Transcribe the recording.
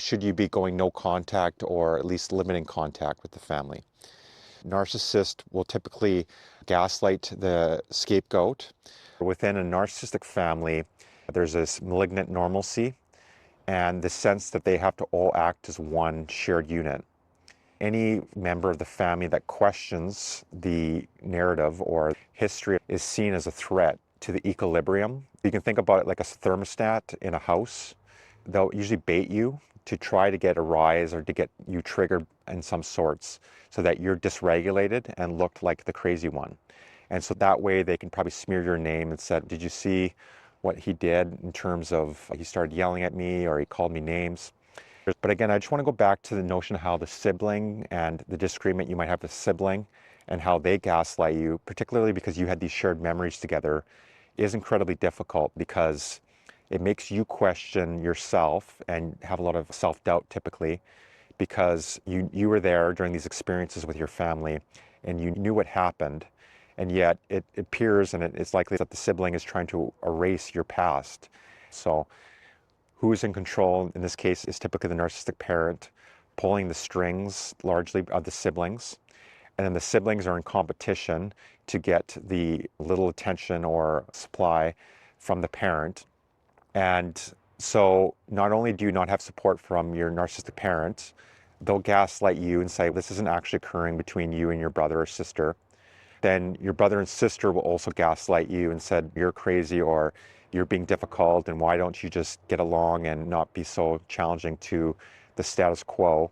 should you be going no contact or at least limiting contact with the family? Narcissist will typically gaslight the scapegoat. Within a narcissistic family, there's this malignant normalcy and the sense that they have to all act as one shared unit. Any member of the family that questions the narrative or history is seen as a threat to the equilibrium. You can think about it like a thermostat in a house. They'll usually bait you to try to get a rise or to get you triggered in some sorts so that you're dysregulated and looked like the crazy one. And so that way they can probably smear your name and said, did you see what he did in terms of he started yelling at me or he called me names? But again, I just want to go back to the notion of how the sibling and the disagreement you might have with sibling and how they gaslight you, particularly because you had these shared memories together, is incredibly difficult because it makes you question yourself and have a lot of self-doubt typically because you were there during these experiences with your family and you knew what happened, and yet it appears and it's likely that the sibling is trying to erase your past. So who's in control in this case is typically the narcissistic parent pulling the strings largely of the siblings. And then the siblings are in competition to get the little attention or supply from the parent. And so not only do you not have support from your narcissistic parent, they'll gaslight you and say, this isn't actually occurring between you and your brother or sister. Then your brother and sister will also gaslight you and said, you're crazy or you're being difficult and why don't you just get along and not be so challenging to the status quo.